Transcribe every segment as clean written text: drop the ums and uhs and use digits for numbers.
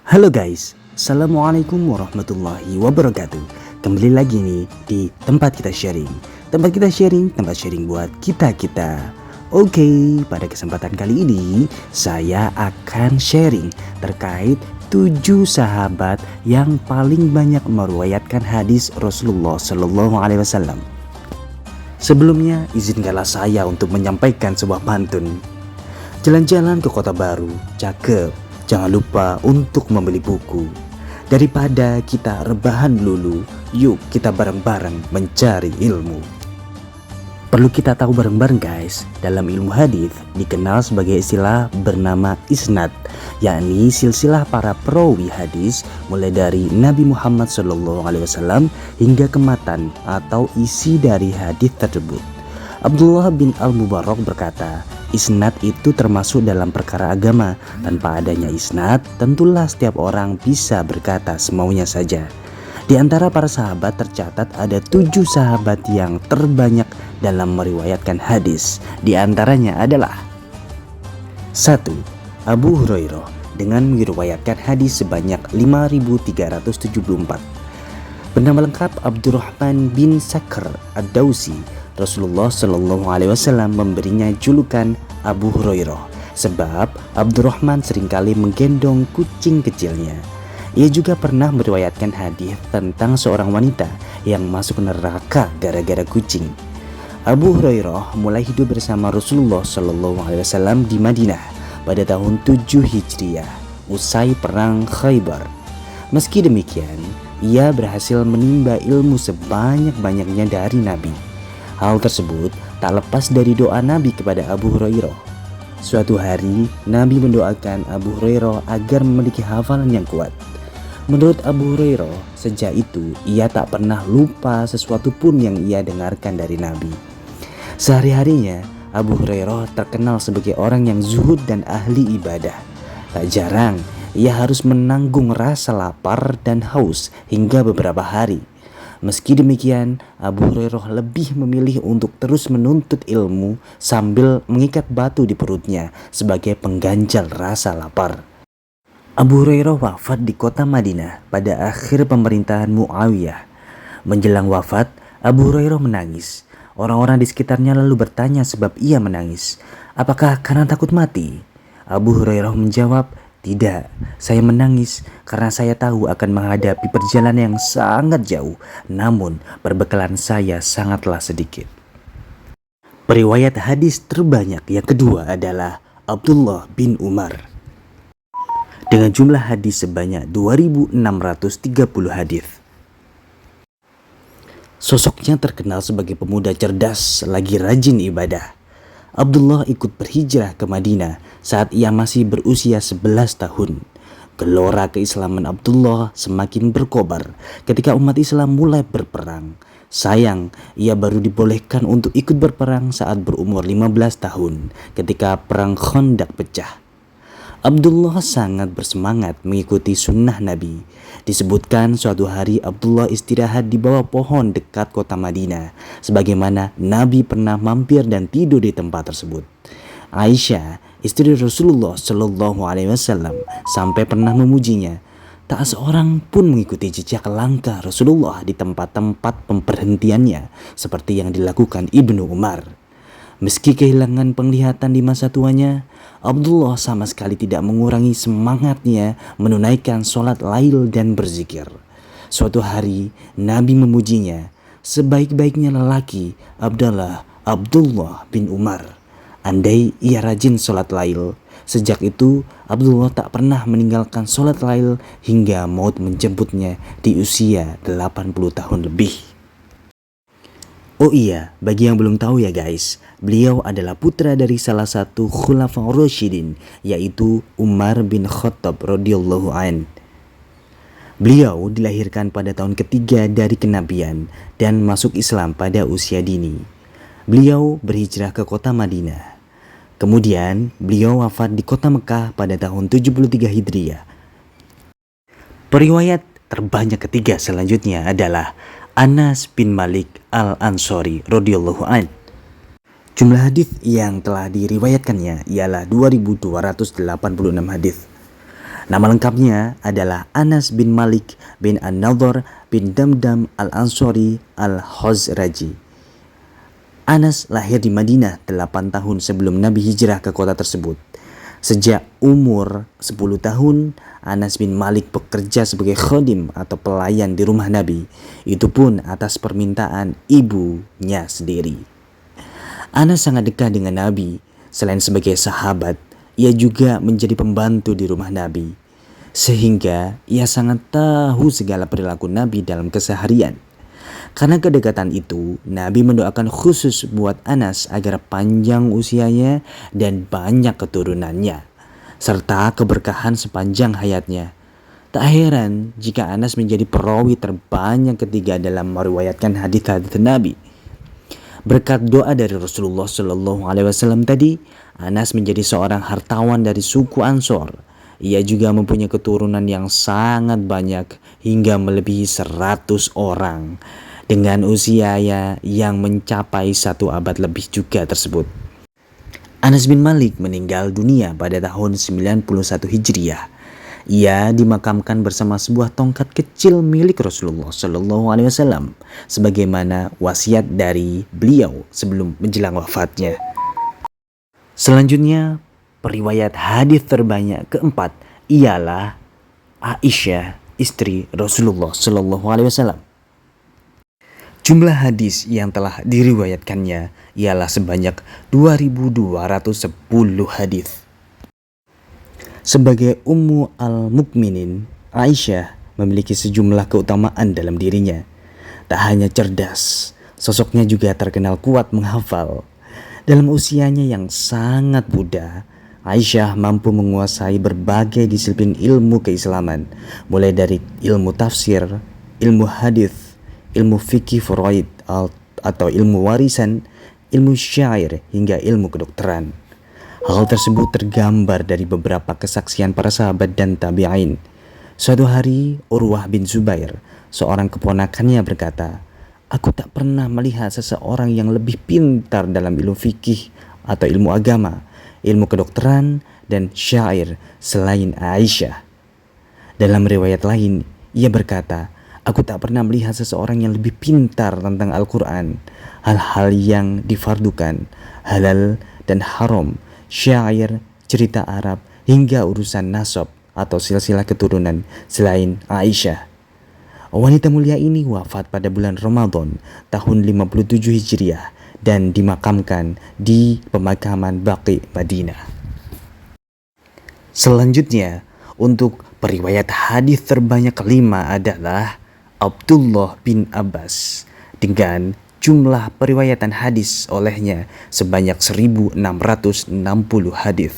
Halo guys, Assalamualaikum warahmatullahi wabarakatuh. Kembali lagi nih di tempat kita sharing. Tempat sharing buat kita-kita. Oke, pada kesempatan kali ini saya akan sharing terkait 7 sahabat yang paling banyak meriwayatkan hadis Rasulullah Shallallahu Alaihi Wasallam. Sebelumnya, izinkanlah saya untuk menyampaikan sebuah pantun. Jalan-jalan ke kota baru, cakep. Jangan lupa untuk membeli buku. Daripada kita rebahan lulu, yuk kita bareng-bareng mencari ilmu. Perlu kita tahu bareng-bareng guys, dalam ilmu hadis dikenal sebagai istilah bernama isnad, yakni silsilah para perawi hadis mulai dari Nabi Muhammad SAW hingga ke matan atau isi dari hadis tersebut. Abdullah bin Al-Mubarak berkata, isnad itu termasuk dalam perkara agama. Tanpa adanya isnad, tentulah setiap orang bisa berkata semaunya saja. Di antara para sahabat tercatat ada 7 sahabat yang terbanyak dalam meriwayatkan hadis. Di antaranya adalah 1. Abu Hurairah dengan meriwayatkan hadis sebanyak 5.374. Bernama lengkap Abdurrahman bin Sakhr ad-Dausi. Rasulullah Shallallahu Alaihi Wasallam memberinya julukan Abu Hurairah sebab Abdurrahman seringkali menggendong kucing kecilnya. Ia juga pernah meriwayatkan hadis tentang seorang wanita yang masuk neraka gara-gara kucing. Abu Hurairah mulai hidup bersama Rasulullah Shallallahu Alaihi Wasallam di Madinah pada tahun 7 Hijriah usai perang Khaybar. Meski demikian, ia berhasil menimba ilmu sebanyak-banyaknya dari Nabi. Hal tersebut tak lepas dari doa Nabi kepada Abu Hurairah. Suatu hari, Nabi mendoakan Abu Hurairah agar memiliki hafalan yang kuat. Menurut Abu Hurairah, sejak itu ia tak pernah lupa sesuatu pun yang ia dengarkan dari Nabi. Sehari-harinya, Abu Hurairah terkenal sebagai orang yang zuhud dan ahli ibadah. Tak jarang, ia harus menanggung rasa lapar dan haus hingga beberapa hari. Meski demikian, Abu Hurairah lebih memilih untuk terus menuntut ilmu sambil mengikat batu di perutnya sebagai pengganjal rasa lapar. Abu Hurairah wafat di kota Madinah pada akhir pemerintahan Muawiyah. Menjelang wafat, Abu Hurairah menangis. Orang-orang di sekitarnya lalu bertanya sebab ia menangis. Apakah karena takut mati? Abu Hurairah menjawab, tidak, saya menangis karena saya tahu akan menghadapi perjalanan yang sangat jauh, namun perbekalan saya sangatlah sedikit. Periwayat hadis terbanyak yang kedua adalah Abdullah bin Umar. Dengan jumlah hadis sebanyak 2.630 hadis. Sosoknya terkenal sebagai pemuda cerdas lagi rajin ibadah. Abdullah ikut berhijrah ke Madinah saat ia masih berusia 11 tahun. Gelora keislaman Abdullah semakin berkobar ketika umat Islam mulai berperang. Sayang, ia baru dibolehkan untuk ikut berperang saat berumur 15 tahun ketika perang Khandaq pecah. Abdullah sangat bersemangat mengikuti sunnah Nabi. Disebutkan suatu hari Abdullah istirahat di bawah pohon dekat kota Madinah, sebagaimana Nabi pernah mampir dan tidur di tempat tersebut. Aisyah, istri Rasulullah Shallallahu Alaihi Wasallam, sampai pernah memujinya. Tak seorang pun mengikuti jejak langkah Rasulullah di tempat-tempat pemberhentiannya, seperti yang dilakukan Ibnu Umar. Meski kehilangan penglihatan di masa tuanya, Abdullah sama sekali tidak mengurangi semangatnya menunaikan sholat lail dan berzikir. Suatu hari Nabi memujinya, sebaik-baiknya lelaki adalah Abdullah bin Umar. Andai ia rajin sholat lail. Sejak itu Abdullah tak pernah meninggalkan sholat lail hingga maut menjemputnya di usia 80 tahun lebih. Oh iya, bagi yang belum tahu ya guys, beliau adalah putra dari salah satu Khulafaur Rasyidin, yaitu Umar bin Khattab radhiyallahu an. Beliau dilahirkan pada tahun ketiga dari kenabian dan masuk Islam pada usia dini. Beliau berhijrah ke kota Madinah. Kemudian beliau wafat di kota Mekah pada tahun 73 Hijriah. Periwayat terbanyak ketiga selanjutnya adalah Anas bin Malik al-Ansori radhiyallahu an. Jumlah hadis yang telah diriwayatkannya ialah 2.286 hadis. Nama lengkapnya adalah Anas bin Malik bin An-Nadhr bin Damdam al-Ansari al-Khazraji. Anas lahir di Madinah 8 tahun sebelum Nabi hijrah ke kota tersebut. Sejak umur 10 tahun, Anas bin Malik bekerja sebagai khodim atau pelayan di rumah Nabi. Itu pun atas permintaan ibunya sendiri. Anas sangat dekat dengan Nabi. Selain sebagai sahabat, ia juga menjadi pembantu di rumah Nabi. Sehingga ia sangat tahu segala perilaku Nabi dalam keseharian. Karena kedekatan itu, Nabi mendoakan khusus buat Anas agar panjang usianya dan banyak keturunannya, serta keberkahan sepanjang hayatnya. Tak heran jika Anas menjadi perawi terbanyak ketiga dalam meriwayatkan hadits-hadits Nabi. Berkat doa dari Rasulullah Shallallahu Alaihi Wasallam tadi, Anas menjadi seorang hartawan dari suku Ansor. Ia juga mempunyai keturunan yang sangat banyak hingga melebihi 100 orang. Dengan usianya yang mencapai 1 abad lebih juga tersebut. Anas bin Malik meninggal dunia pada tahun 91 Hijriah. Ia dimakamkan bersama sebuah tongkat kecil milik Rasulullah Shallallahu Alaihi Wasallam, sebagaimana wasiat dari beliau sebelum menjelang wafatnya. Selanjutnya, periwayat hadis terbanyak keempat ialah Aisyah, istri Rasulullah Shallallahu Alaihi Wasallam. Jumlah hadis yang telah diriwayatkannya ialah sebanyak 2.210 hadis. Sebagai Ummu al-Mukminin, Aisyah memiliki sejumlah keutamaan dalam dirinya. Tak hanya cerdas, sosoknya juga terkenal kuat menghafal. Dalam usianya yang sangat muda, Aisyah mampu menguasai berbagai disiplin ilmu keislaman, mulai dari ilmu tafsir, ilmu hadis, ilmu fikih faraid atau ilmu warisan, ilmu syair hingga ilmu kedokteran. Hal tersebut tergambar dari beberapa kesaksian para sahabat dan tabi'in. Suatu hari Urwah bin Zubair, seorang keponakannya berkata, "Aku tak pernah melihat seseorang yang lebih pintar dalam ilmu fikih atau ilmu agama, ilmu kedokteran dan syair selain Aisyah." Dalam riwayat lain, ia berkata, "Aku tak pernah melihat seseorang yang lebih pintar tentang Al-Quran, hal-hal yang difardukan, halal dan haram, syair, cerita Arab, hingga urusan nasab atau silsilah keturunan selain Aisyah." Wanita mulia ini wafat pada bulan Ramadan tahun 57 Hijriah dan dimakamkan di pemakaman Baqi Madinah. Selanjutnya, untuk periwayat hadis terbanyak kelima adalah Abdullah bin Abbas dengan jumlah periwayatan hadis olehnya sebanyak 1.660 hadis.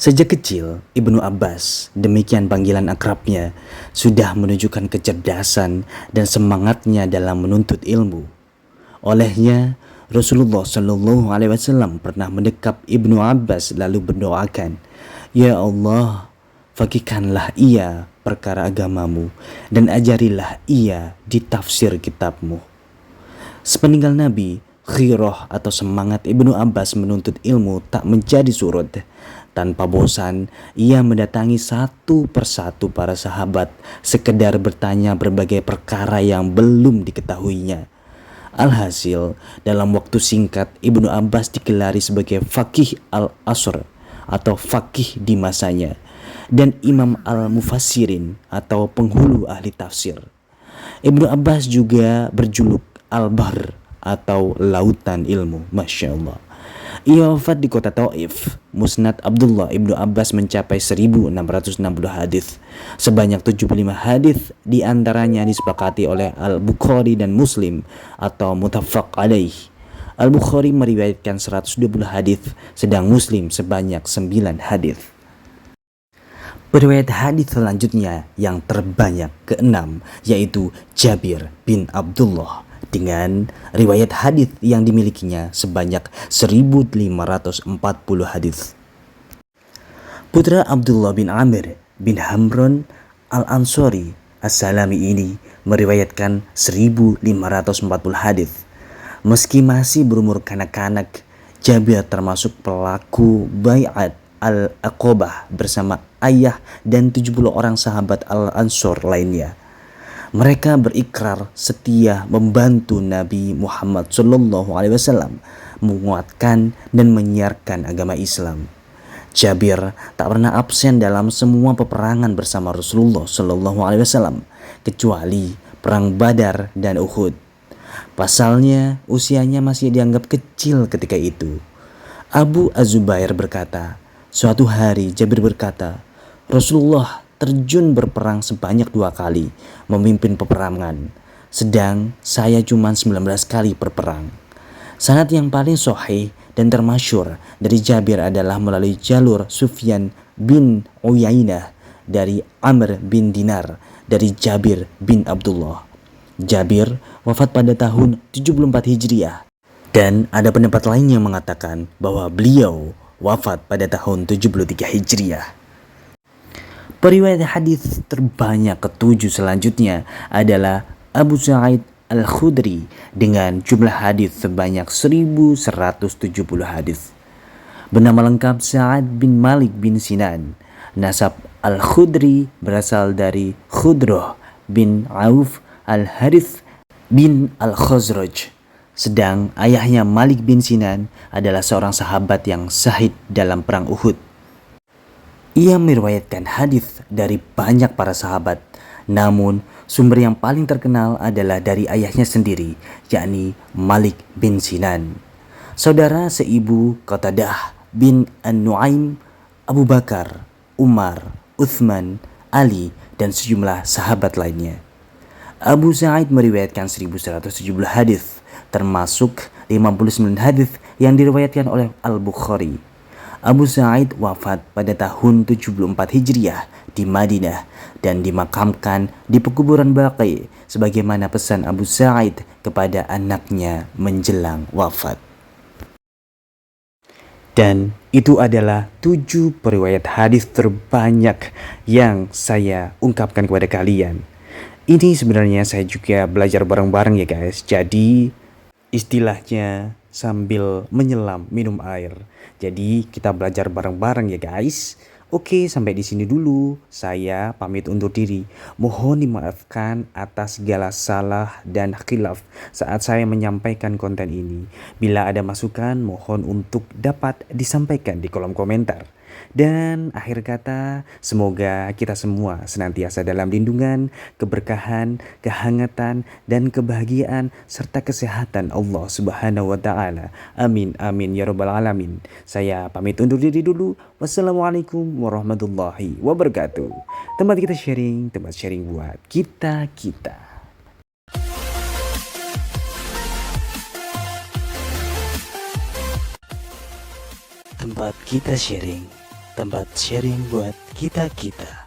Sejak kecil, Ibnu Abbas, demikian panggilan akrabnya, sudah menunjukkan kecerdasan dan semangatnya dalam menuntut ilmu. Olehnya, Rasulullah Shallallahu Alaihi Wasallam pernah mendekap Ibnu Abbas lalu berdoakan, "Ya Allah, fakihkanlah ia perkara agamamu dan ajarilah ia di tafsir kitabmu." Sepeninggal Nabi, khirah atau semangat Ibnu Abbas menuntut ilmu tak menjadi surut. Tanpa bosan, ia mendatangi satu persatu para sahabat sekedar bertanya berbagai perkara yang belum diketahuinya. Alhasil, dalam waktu singkat Ibnu Abbas digelari sebagai faqih al-asr atau faqih di masanya dan imam al-mufassirin atau penghulu ahli tafsir. Ibnu Abbas juga berjuluk al-bahr atau lautan ilmu. Masya Allah. Ia wafat di kota Taif. Musnad Abdullah ibnu Abbas mencapai 1.660 hadis. Sebanyak 75 hadis diantaranya disepakati oleh Al-Bukhari dan Muslim atau muttafaq alaih. Al-Bukhari meriwayatkan 120 hadis, sedang Muslim sebanyak 9 hadis. Periwayat hadis selanjutnya yang terbanyak keenam yaitu Jabir bin Abdullah dengan riwayat hadis yang dimilikinya sebanyak 1.540 hadis. Putra Abdullah bin Amir bin Hamron al-Ansari as-Salami ini meriwayatkan 1.540 hadis. Meski masih berumur kanak-kanak, Jabir termasuk pelaku bai'at Al-Aqabah bersama ayah dan 70 orang sahabat Al-Ansor lainnya. Mereka berikrar setia membantu Nabi Muhammad SAW menguatkan dan menyiarkan agama Islam. Jabir tak pernah absen dalam semua peperangan bersama Rasulullah SAW kecuali perang Badar dan Uhud. Pasalnya usianya masih dianggap kecil ketika itu. Abu Az-Zubair berkata, suatu hari Jabir berkata, Rasulullah terjun berperang sebanyak 2 kali memimpin peperangan, sedang saya cuma 19 kali berperang. Sanad yang paling sahih dan termasyur dari Jabir adalah melalui jalur Sufyan bin Uyainah dari Amr bin Dinar dari Jabir bin Abdullah. Jabir wafat pada tahun 74 Hijriah. Dan ada pendapat lain yang mengatakan bahwa beliau wafat pada tahun 73 Hijriah. Periwayat hadis terbanyak ketujuh selanjutnya adalah Abu Sa'id Al-Khudri dengan jumlah hadis sebanyak 1170 hadis. Bernama lengkap Sa'ad bin Malik bin Sinan. Nasab Al-Khudri berasal dari Khudroh bin Auf Al-Harith bin Al-Khazraj. Sedang ayahnya Malik bin Sinan adalah seorang sahabat yang syahid dalam perang Uhud. Ia meriwayatkan hadis dari banyak para sahabat, namun sumber yang paling terkenal adalah dari ayahnya sendiri, yakni Malik bin Sinan. Saudara seibu Qatadah bin An-Nu'aim, Abu Bakar, Umar, Uthman, Ali, dan sejumlah sahabat lainnya. Abu Sa'id meriwayatkan 1170 hadis, termasuk 59 hadis yang diriwayatkan oleh Al-Bukhari. Abu Sa'id wafat pada tahun 74 Hijriah di Madinah dan dimakamkan di pekuburan Baqi sebagaimana pesan Abu Sa'id kepada anaknya menjelang wafat. Dan itu adalah 7 periwayat hadis terbanyak yang saya ungkapkan kepada kalian. Ini sebenarnya saya juga belajar bareng-bareng ya guys. Jadi istilahnya sambil menyelam minum air. Jadi kita belajar bareng-bareng ya guys. Oke, sampai di sini dulu. Saya pamit undur diri. Mohon dimaafkan atas segala salah dan khilaf saat saya menyampaikan konten ini. Bila ada masukan, mohon untuk dapat disampaikan di kolom komentar. Dan akhir kata, semoga kita semua senantiasa dalam lindungan, keberkahan, kehangatan, dan kebahagiaan serta kesehatan Allah Subhanahu wa Ta'ala. Amin, amin ya Rabbal Alamin. Saya pamit undur diri dulu. Wassalamualaikum warahmatullahi wabarakatuh. Tempat kita sharing, tempat sharing buat kita-kita. Tempat kita sharing, tempat sharing buat kita-kita.